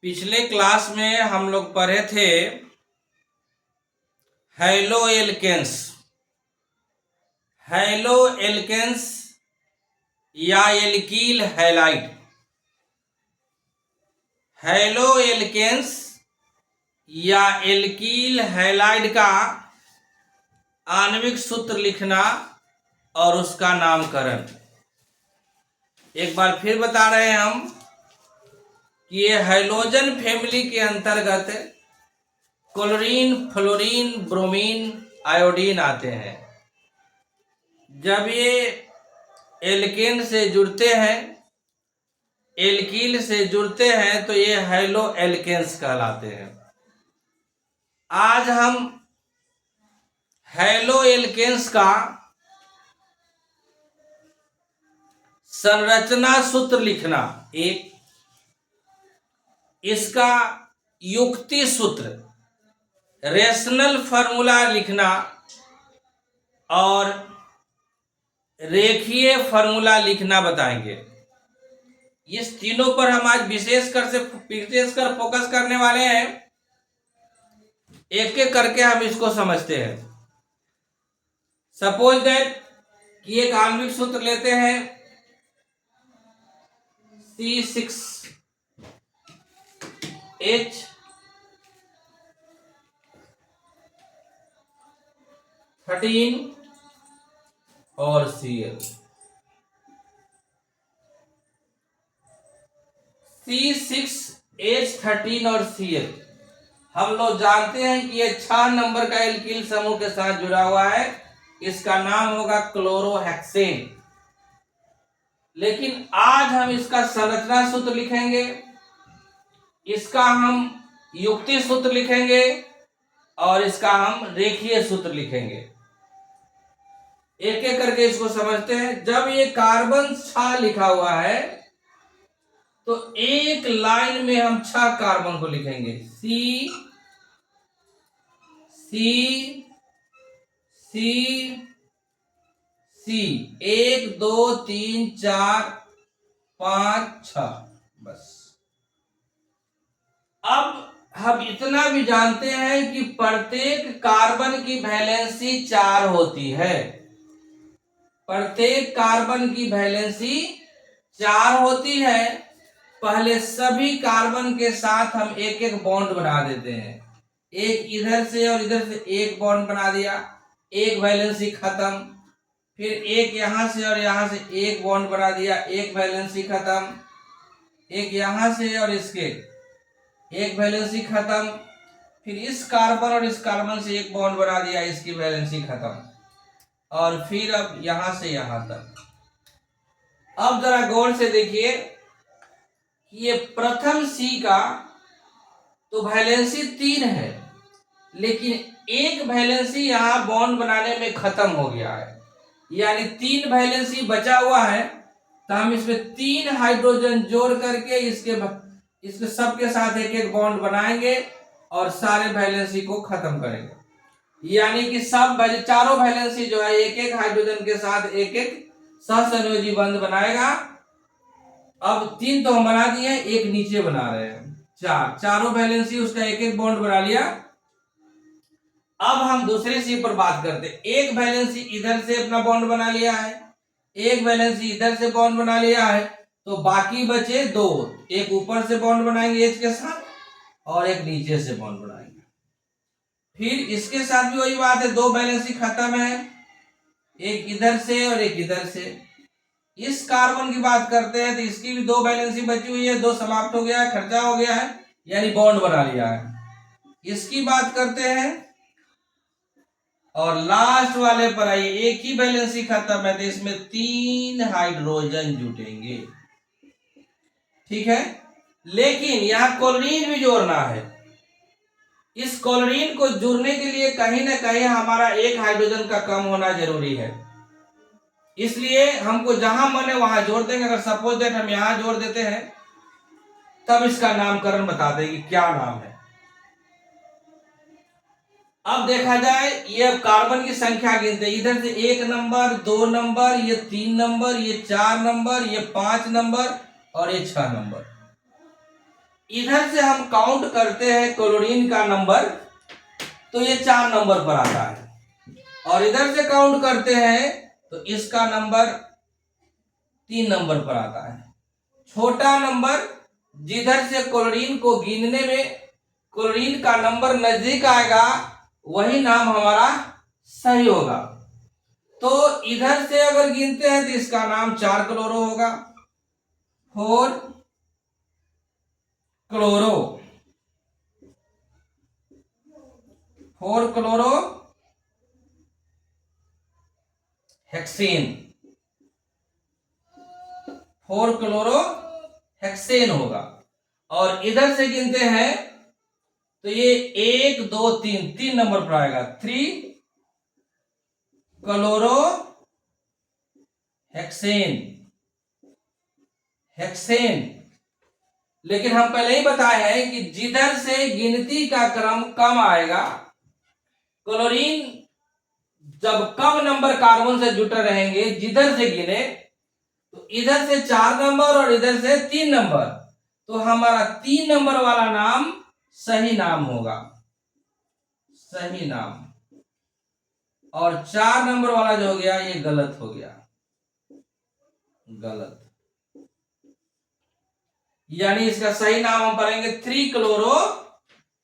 पिछले क्लास में हम लोग पढ़े थे हैलो एल्केन्स। हैलो एल्केन्स या एल्कील हैलाइड। हैलो एल्केन्स या एल्कील हैलाइड का आणविक सूत्र लिखना और उसका नामकरण। एक बार फिर बता रहे हैं हम कि ये हैलोजन फैमिली के अंतर्गत क्लोरीन, फ्लोरीन, ब्रोमीन, आयोडीन आते हैं। जब ये एल्केन से जुड़ते हैं, एल्कील से जुड़ते हैं, तो ये हैलो एल्केन्स कहलाते हैं। आज हम हैलो एल्केन्स का संरचना सूत्र लिखना, एक इसका युक्ति सूत्र रेशनल फार्मूला लिखना और रेखीय फार्मूला लिखना बताएंगे। इस तीनों पर हम आज विशेषकर फोकस करने वाले हैं। एक एक करके हम इसको समझते हैं। सपोज दैट कि एक आणविक सूत्र लेते हैं C6H13 और Cl। C6H13 और Cl हम लोग जानते हैं कि ये 6 नंबर का एल्कील समूह के साथ जुड़ा हुआ है। इसका नाम होगा क्लोरोहेक्सेन। लेकिन आज हम इसका संरचना सूत्र लिखेंगे, इसका हम युक्ति सूत्र लिखेंगे और इसका हम रेखीय सूत्र लिखेंगे। एक एक करके इसको समझते हैं। जब ये कार्बन 6 लिखा हुआ है तो एक लाइन में हम 6 कार्बन को लिखेंगे। C C C C 1 2 3 4 5 6 बस। अब हम इतना भी जानते हैं कि प्रत्येक कार्बन की वैलेंसी 4 होती है। प्रत्येक कार्बन की वैलेंसी 4 होती है। पहले सभी कार्बन के साथ हम एक एक बॉन्ड बना देते हैं। एक इधर से और इधर से एक बॉन्ड बना दिया, एक वैलेंसी खत्म। फिर एक यहां से और यहां से एक बॉन्ड बना दिया, एक वैलेंसी खत्म। एक यहां से और इसके एक वैलेंसी खत्म। फिर इस कार्बन और इस कार्बन से एक बॉन्ड बना दिया, इसकी वैलेंसी खत्म। और फिर अब यहां से यहां तक। अब जरा गौर से देखिए, ये प्रथम C का तो वैलेंसी 3 है, लेकिन एक वैलेंसी यहां बॉन्ड बनाने में खत्म हो गया है, यानी 3 वैलेंसी बचा हुआ है। तो हम इसमें 3 हाइड्रोजन जोड़ करके इसके सबके साथ एक एक बॉन्ड बनाएंगे और सारे वैलेंसी को खत्म करेंगे। यानी कि सब चारों वैलेंसी जो है एक एक हाइड्रोजन के साथ एक एक सहसंयोजी बंध बनाएगा। अब 3 तो हम बना दिए, एक नीचे बना रहे हैं। चारों वैलेंसी उसका एक एक बॉन्ड बना लिया। अब हम दूसरे C पर बात करते हैं। एक वैलेंसी इधर से अपना बॉन्ड बना लिया है, एक वैलेंसी इधर से बॉन्ड बना लिया है, तो बाकी बचे 2। एक ऊपर से बॉन्ड बनाएंगे H के साथ और एक नीचे से बॉन्ड बनाएंगे। फिर इसके साथ भी वही बात है, 2 वैलेंसी खत्म है, एक इधर से और एक इधर से। इस कार्बन की बात करते हैं तो इसकी भी 2 वैलेंसी बची हुई है, 2 समाप्त हो गया है, खर्चा हो गया है, यानी बॉन्ड बना लिया है। इसकी बात करते हैं और लास्ट वाले पर आइए, एक ही वैलेंसी खत्म है, तो इसमें 3 हाइड्रोजन जुटेंगे। ठीक है, लेकिन यहां क्लोरीन भी जोड़ना है। इस क्लोरीन को जुड़ने के लिए कहीं ना कहीं हमारा एक हाइड्रोजन का कम होना जरूरी है। इसलिए हमको जहां मन है वहां जोड़ देंगे। अगर सपोज दैट हम यहां जोड़ देते हैं, तब इसका नामकरण बता देंगे क्या नाम है। अब देखा जाए, ये कार्बन की संख्या गिनते, इधर से 1 नंबर, 2 नंबर, ये 3 नंबर, ये 4 नंबर, ये 5 नंबर और ये 6 नंबर। इधर से हम काउंट करते हैं क्लोरीन का नंबर, तो ये 4 नंबर पर आता है, और इधर से काउंट करते हैं तो इसका नंबर 3 नंबर पर आता है। छोटा नंबर जिधर से क्लोरीन को गिनने में क्लोरीन का नंबर नजदीक आएगा वही नाम हमारा सही होगा। तो इधर से अगर गिनते हैं तो इसका नाम 4 क्लोरो होगा, 4 chloro, 4 chloro hexane, 4 chloro hexane होगा। और इधर से गिनते हैं तो ये 1 2 3 3 नंबर पर आएगा, 3 क्लोरो हेक्सेन, हेक्सेन। लेकिन हम पहले ही बताए हैं कि जिधर से गिनती का क्रम कम आएगा, क्लोरीन जब कम नंबर कार्बन से जुटे रहेंगे जिधर से गिने, तो इधर से 4 नंबर और इधर से 3 नंबर, तो हमारा 3 नंबर वाला नाम सही नाम होगा, सही नाम। और 4 नंबर वाला जो हो गया ये गलत हो गया, गलत। यानी इसका सही नाम हम पढ़ेंगे 3 क्लोरो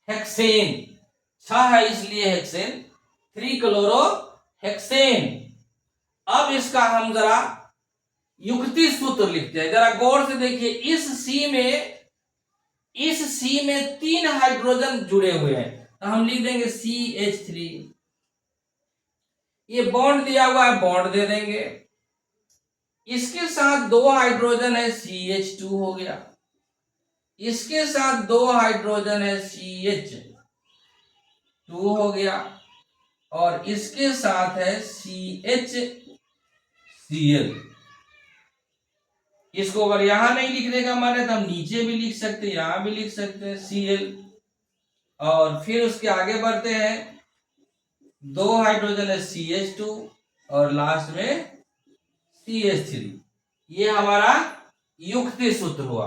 हेक्सेन, 6 है इसलिए हेक्सेन, 3 क्लोरो हेक्सेन। अब इसका हम जरा युक्ति सूत्र लिखते हैं, जरा गौर से देखिए। इस सी में 3 हाइड्रोजन जुड़े हुए हैं, तो हम लिख देंगे CH3। ये बॉन्ड दिया हुआ है, बॉन्ड दे देंगे। इसके साथ 2 हाइड्रोजन है, CH2 हो गया। इसके साथ 2 हाइड्रोजन है, CH2 हो गया। और इसके साथ है CHCl। इसको अगर यहां नहीं लिखने का मन है तो हम नीचे भी लिख सकते हैं, यहां भी लिख सकते हैं Cl। और फिर उसके आगे बढ़ते हैं, 2 हाइड्रोजन है CH2 और लास्ट में CH3। ये हमारा युक्ति सूत्र हुआ।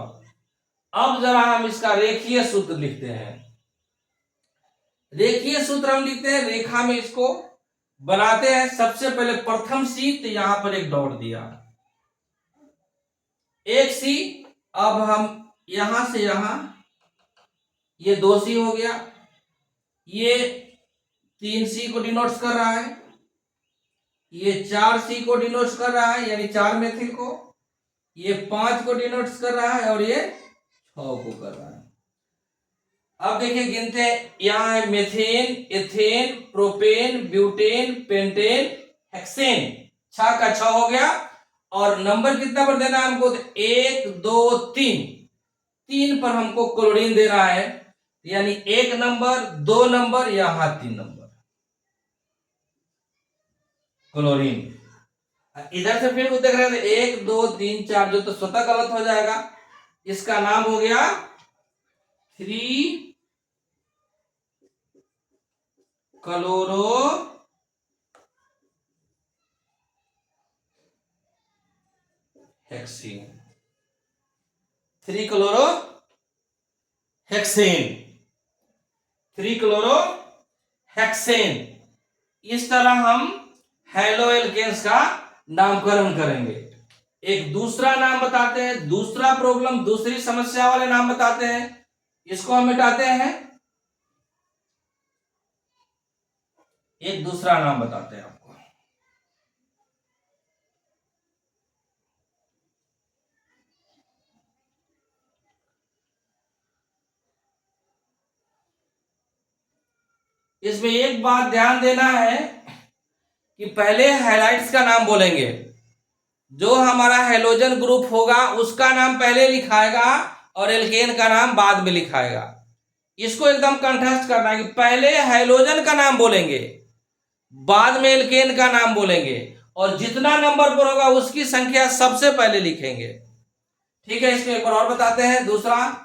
अब जरा हम इसका रेखीय सूत्र लिखते हैं। रेखीय सूत्र हम लिखते हैं, रेखा में इसको बनाते हैं। सबसे पहले प्रथम सी, तो यहां पर एक डॉट दिया, एक सी। अब हम यहां से यहां, ये 2 सी हो गया, ये 3 सी को डिनोट्स कर रहा है, ये 4 सी को डिनोट्स कर रहा है यानी 4 मेथिल को, ये 5 को डिनोट्स कर रहा है और ये 6 को कर रहा है। अब देखिए गिनते हैं, यहां है methane, ethane, propane, butane, pentane, hexane. 6 का 6 हो गया। और नंबर कितना पर देना है हमको? 1 2 3, 3 पर हमको क्लोरीन दे रहा है, यानी 1 नंबर, 2 नंबर, यहां 3 नंबर क्लोरीन। इधर से फिर देख रहे थे 1 2 3 4, जो तो स्वतः गलत हो जाएगा। इसका नाम हो गया 3 chloro hexane, 3 chloro hexane, 3 chloro hexane. इस तरह हम हैलो एल्केन्स का नामकरण करेंगे। एक दूसरा नाम बताते हैं, दूसरा प्रॉब्लम, दूसरी समस्या वाले नाम बताते हैं, इसको हम मिटाते हैं। एक दूसरा नाम बताते हैं आपको। इसमें एक बात ध्यान देना है कि पहले हैलाइड्स का नाम बोलेंगे, जो हमारा हैलोजन ग्रुप होगा उसका नाम पहले लिखाएगा और एल्केन का नाम बाद में लिखाएगा। इसको एकदम कंठस्थ करना है कि पहले हैलोजन का नाम बोलेंगे, बाद में एल्केन का नाम बोलेंगे, और जितना नंबर पर होगा उसकी संख्या सबसे पहले लिखेंगे। ठीक है, इसमें एक बार और बताते हैं। दूसरा,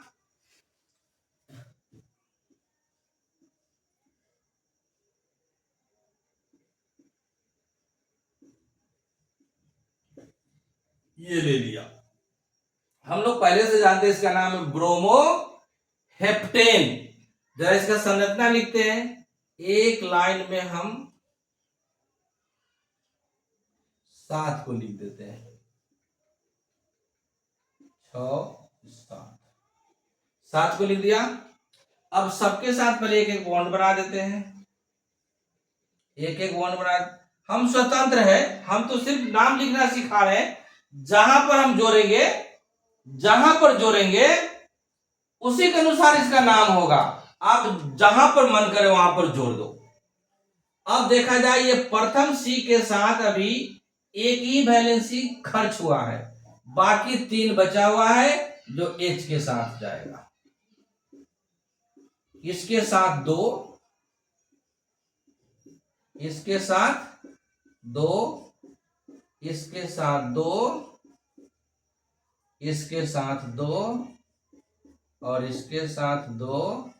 ये ले लिया, हम लोग पहले से जानते हैं, इसका नाम है ब्रोमो हेप्टेन। जरा इसका संरचना लिखते हैं, एक लाइन में हम 7 को लिख देते हैं, 6 7 को लिख दिया। अब सबके साथ पहले एक एक बॉन्ड बना देते हैं, एक एक बॉन्ड बना। हम स्वतंत्र है, हम तो सिर्फ नाम लिखना सिखा रहे हैं। जहां पर हम जोड़ेंगे, जहां पर जोड़ेंगे उसी के अनुसार इसका नाम होगा। आप जहां पर मन करे वहां पर जोड़ दो। अब देखा जाए, ये प्रथम सी के साथ अभी एक ही वैलेंसी खर्च हुआ है, बाकी 3 बचा हुआ है जो एच के साथ जाएगा। इसके साथ 2, इसके साथ 2, इसके साथ 2, इसके साथ 2, और इसके साथ 2,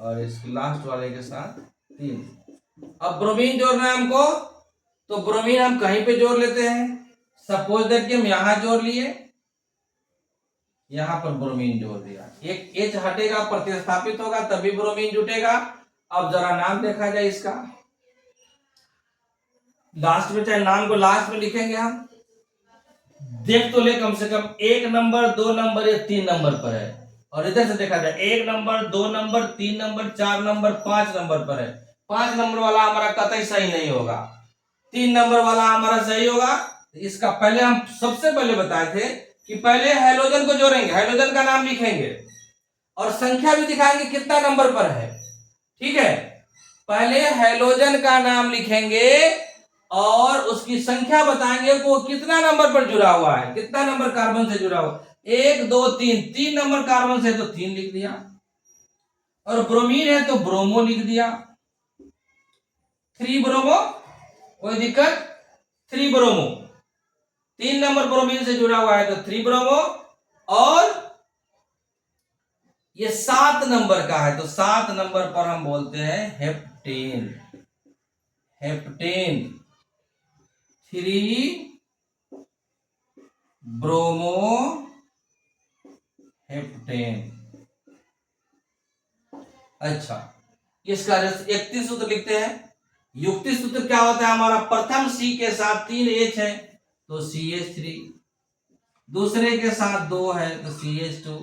और इसके लास्ट वाले के साथ 3। अब ब्रोमीन जोड़ना है हमको, तो ब्रोमीन हम कहीं पे जोड़ लेते हैं। सपोज दैट कि हम यहां जोड़ लिए, यहां पर ब्रोमीन जोड़ दिया, एक एच हटेगा, प्रतिस्थापित होगा, तभी ब्रोमीन जुटेगा। अब जरा नाम देखा जाए इसका, लास्ट में, चाहे नाम को लास्ट में लिखेंगे हम, देख तो ले कम से कम 1 नंबर 2 नंबर या 3 नंबर पर है। और इधर से देखा जाए 1 number 2 number 3 number 4 number 5 number पर है। 5 नंबर वाला हमारा कतई सही नहीं होगा, 3 नंबर वाला हमारा सही होगा। इसका पहले हम सबसे पहले बताए थे कि पहले हैलोजन को जोड़ेंगे, हैलोजन का नाम लिखेंगे और संख्या भी दिखाएंगे कितना नंबर पर है। ठीक है, पहले हैलोजन का नाम लिखेंगे और उसकी संख्या बताएंगे वो कितना नंबर पर जुड़ा हुआ है, कितना नंबर कार्बन से जुड़ा हुआ। 1 2 3, 3 नंबर कार्बन से तो 3 लिख दिया, और ब्रोमीन है तो ब्रोमो लिख दिया, 3 ब्रोमो, कोई दिक्कत, 3 ब्रोमो, 3 नंबर ब्रोमीन से जुड़ा हुआ है तो 3 ब्रोमो। और ये 7 नंबर का है तो 7 नंबर पर हम बोलते हैं हेप्टेन, हेप्टेन 3 ब्रोमो हेप्टेन। अच्छा, इसका 31 सूत्र लिखते हैं। युक्ति सूत्र क्या होता है हमारा, प्रथम सी के साथ 3 एच है तो CH3, दूसरे के साथ 2 है तो CH2,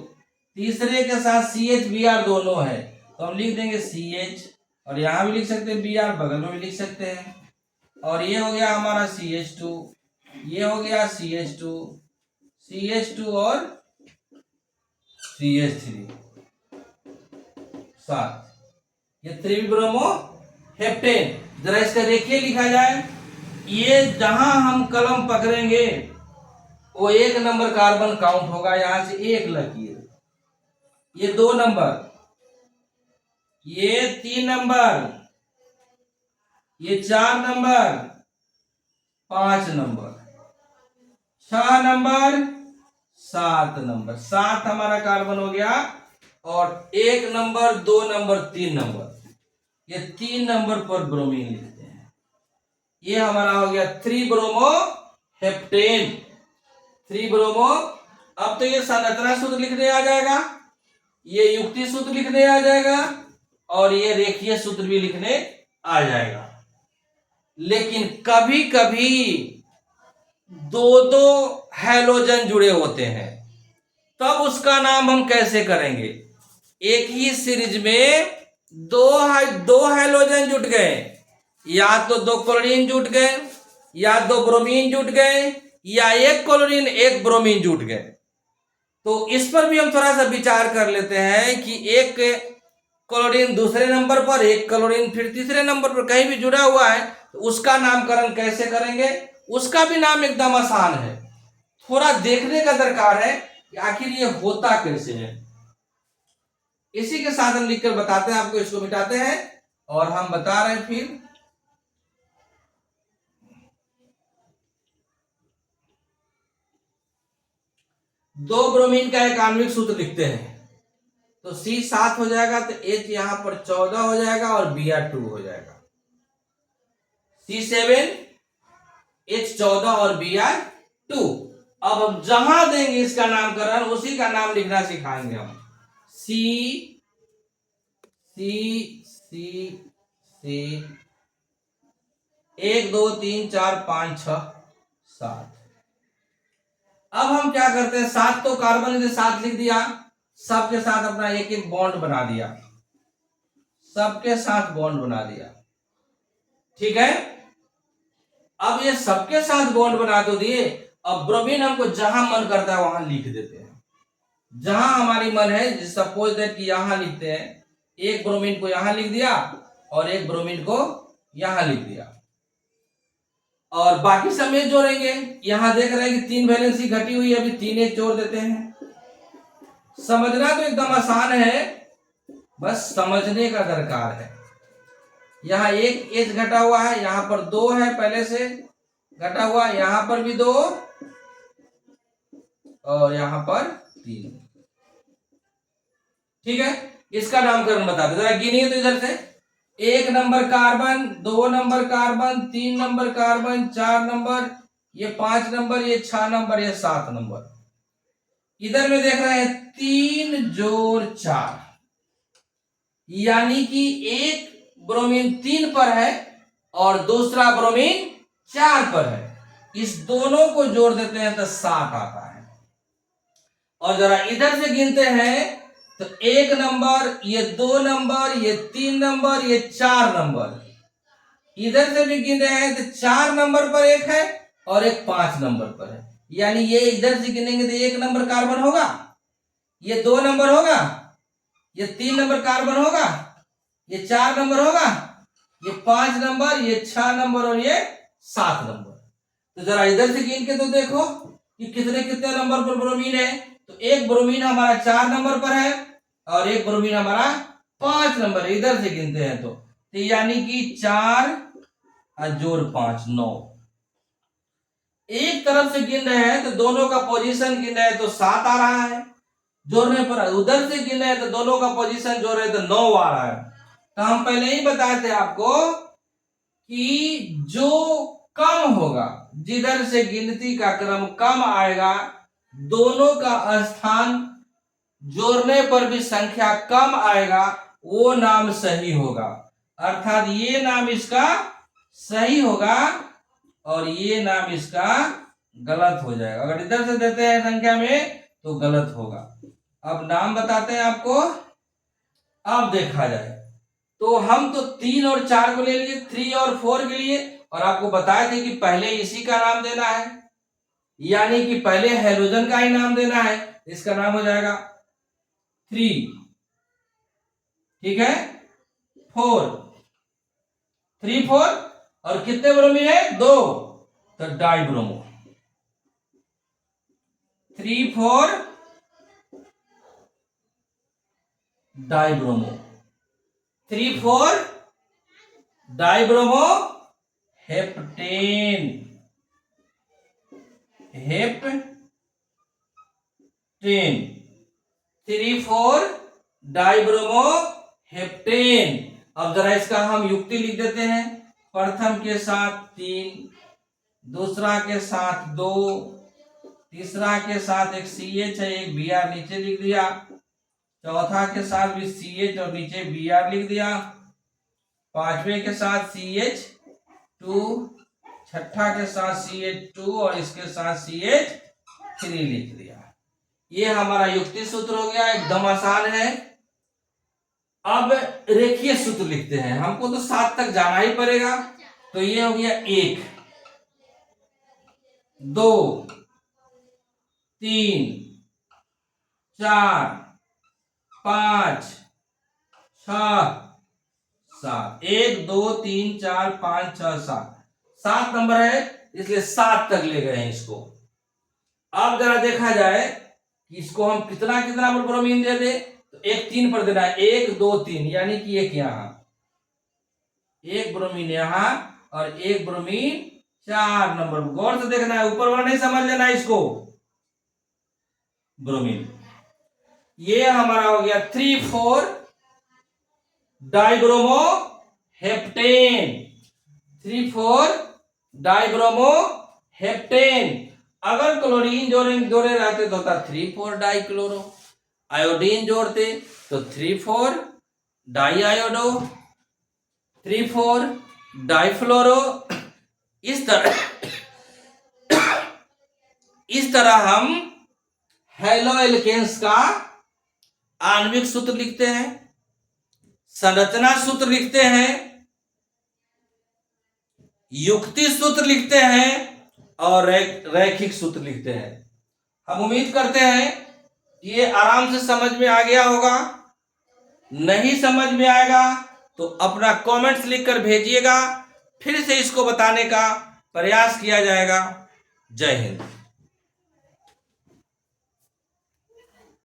तीसरे के साथ CH Br दोनों है तो हम लिख देंगे CH, और यहां भी लिख सकते हैं Br, बगल में भी लिख सकते हैं। और ये हो गया हमारा CH2, ये हो गया CH2, CH2 और CH3, 7, ये 3 ब्रोमो हेप्टेन। जरा इसका रेखीय लिखा जाए, ये जहां हम कलम पकड़ेंगे वो 1 नंबर कार्बन काउंट होगा, यहां से 1 लकीर, ये 2 नंबर, ये 3 नंबर, ये 4 नंबर, 5 नंबर, 6 नंबर, 7 नंबर, 7 हमारा कार्बन हो गया। और 1 नंबर 2 नंबर 3 नंबर, ये 3 नंबर पर ब्रोमीन लिखते हैं, ये हमारा हो गया 3 ब्रोमो हेप्टेन, 3 ब्रोमो। अब तो ये संरचना सूत्र लिखने आ जाएगा, ये युक्ति सूत्र लिखने आ जाएगा, और ये रेखीय सूत्र भी लिखने आ जाएगा। लेकिन कभी कभी 2-2 हैलोजन जुड़े होते हैं, तब उसका नाम हम कैसे करेंगे। एक ही सीरीज में दो हैलोजन जुट गए, या तो 2 क्लोरीन जुट गए, या 2 ब्रोमीन जुट गए, या 1 क्लोरीन 1 ब्रोमीन जुट गए, तो इस पर भी हम थोड़ा सा विचार कर लेते हैं कि 1 क्लोरीन दूसरे नंबर पर, 1 क्लोरीन फिर तीसरे नंबर पर कहीं भी जुड़ा हुआ है, तो उसका नामकरण कैसे करेंगे। उसका भी नाम एकदम आसान है, थोड़ा देखने का दरकार है कि आखिर ये होता कैसे है। इसी के साथ हम लिखकर बताते हैं आपको, इसको मिटाते हैं और हम बता रहे हैं फिर। दो ब्रोमीन का एक आणविक सूत्र लिखते हैं, तो C 7 हो जाएगा, तो H यहां पर 14 हो जाएगा और Br 2 हो जाएगा, C7 H 14 और Br 2। अब हम जहां देंगे इसका नामकरण, उसी का नाम लिखना सिखाएंगे हम। सी सी सी सी 1 2 3 4 5 6 7। अब हम क्या करते हैं, 7 तो कार्बन के साथ लिख दिया, सबके साथ अपना एक एक बॉन्ड बना दिया, सबके साथ बॉन्ड बना दिया। ठीक है, अब ये सबके साथ बॉन्ड बना तो दिए, अब ब्रोमीन हमको जहां मन करता है वहां लिख देते हैं, जहां हमारी मन है। सपोज दैट कि यहां लिखते हैं, एक ब्रोमीन को यहां लिख दिया और एक ब्रोमीन को यहां लिख दिया, और बाकी सब में जोड़ेंगे। यहां देख रहे हैं कि 3 वैलेंसी घटी हुई है, अभी 3 एच जोड़ देते हैं। समझना तो एकदम आसान है, बस समझने का दरकार है। यहाँ 1 एच घटा हुआ है, यहां पर 2 है पहले से घटा हुआ, यहां पर भी 2 और यहां पर 3। ठीक है, इसका नामकरण बता दो जरा, गिनिए तो इधर से। 1 number carbon, 2 number carbon, 3 number carbon, 4 number, ये 5 नंबर, ये 6 नंबर, ये 7 नंबर। इधर में देख रहे हैं 3 जोड़ 4, यानी कि एक ब्रोमीन 3 पर है और दूसरा ब्रोमीन 4 पर है। इस दोनों को जोड़ देते हैं तो 7 आता है। और जरा इधर से गिनते हैं तो 1 नंबर, ये 2 नंबर, ये 3 नंबर, ये 4 नंबर। इधर से भी गिन रहे हैं तो 4 नंबर पर एक है और एक 5 नंबर पर है, यानी ये इधर से गिनेंगे तो 1 नंबर कार्बन होगा, ये 2 नंबर होगा, ये 3 नंबर कार्बन होगा, ये 4 नंबर होगा, ये 5 नंबर, ये 6 नंबर और ये 7 नंबर। तो जरा इधर से गिन के तो देखो कि कितने कितने नंबर पर ब्रोमीन है। तो एक ब्रोमीन हमारा 4 नंबर पर है और एक ब्रोमीन हमारा 5 नंबर, इधर से गिनते हैं तो यानी कि 4 जोड़ 5 9। एक तरफ से गिन रहे हैं तो दोनों का पोजीशन गिन रहे हैं तो 7 आ रहा है, जोड़ने पर उधर से गिन रहे हैं तो दोनों का पोजीशन जोड़ रहे हैं तो 9 आ रहा है। तो हम पहले ही बताए थे आपको कि जो कम होगा, जिधर से गिनती का क्रम कम आएगा, दोनों का स्थान जोड़ने पर भी संख्या कम आएगा, वो नाम सही होगा। अर्थात ये नाम इसका सही होगा और ये नाम इसका गलत हो जाएगा। अगर इधर से देते हैं संख्या में तो गलत होगा। अब नाम बताते हैं आपको। अब देखा जाए तो हम तो 3 और 4 को ले लिए, 3 और 4 के लिए, और आपको बताए थे कि पहले इसी का नाम देना है, यानी कि पहले हाइड्रोजन का ही नाम देना है। इसका नाम हो जाएगा 3, ठीक है, 4, 3 4, और कितने ब्रोमीन है 2, तो dibromo. 3 4 dibromo, 3 4 dibromo heptane, heptane 3 4 dibromo heptane. अब जरा इसका हम युक्ति लिख देते हैं। प्रथम के साथ 3, दूसरा के साथ 2, तीसरा के साथ एक CH है, एक Br नीचे लिख दिया, चौथा के साथ भी CH और नीचे Br लिख दिया, पांचवें के साथ CH2, छठा के साथ CH2 और इसके साथ CH3 लिख दिया। ये हमारा युक्ति सूत्र हो गया, एकदम आसान है। अब रेखीय सूत्र लिखते हैं, हमको तो 7 तक जाना ही पड़ेगा। तो ये हो गया 1 2 3 4 5 6 7, 1 2 3 4 5 6 7, 7 नंबर है, इसलिए 7 तक ले गए हैं इसको। अब जरा देखा जाए कि इसको हम कितना कितना ब्रोमीन दे दे, तो एक 3 पर देना है, 1 2 3, यानी कि एक यहां, एक ब्रोमीन यहां और एक ब्रोमीन 4 नंबर। गौर से देखना है, ऊपर वाला नहीं समझ लेना इसको। ब्रोमीन ये हमारा हो गया 3 4 डाइब्रोमो हेप्टेन, 3 4 डाइब्रोमो हेप्टेन। अगर क्लोरीन जोड़े रहते तो होता 3 4 डाइक्लोरो। आयोडीन जोड़ते तो 3,4 डाई आयोडो, 3,4 डाईफ्लोरो। इस तरह हम हैलो एल्केन्स का आणविक सूत्र लिखते हैं, संरचना सूत्र लिखते हैं, युक्ति सूत्र लिखते हैं और रैखिक सूत्र लिखते हैं। हम उम्मीद करते हैं कि ये आराम से समझ में आ गया होगा। नहीं समझ में आएगा तो अपना कमेंट्स लिखकर भेजिएगा, फिर से इसको बताने का प्रयास किया जाएगा। जय हिंद।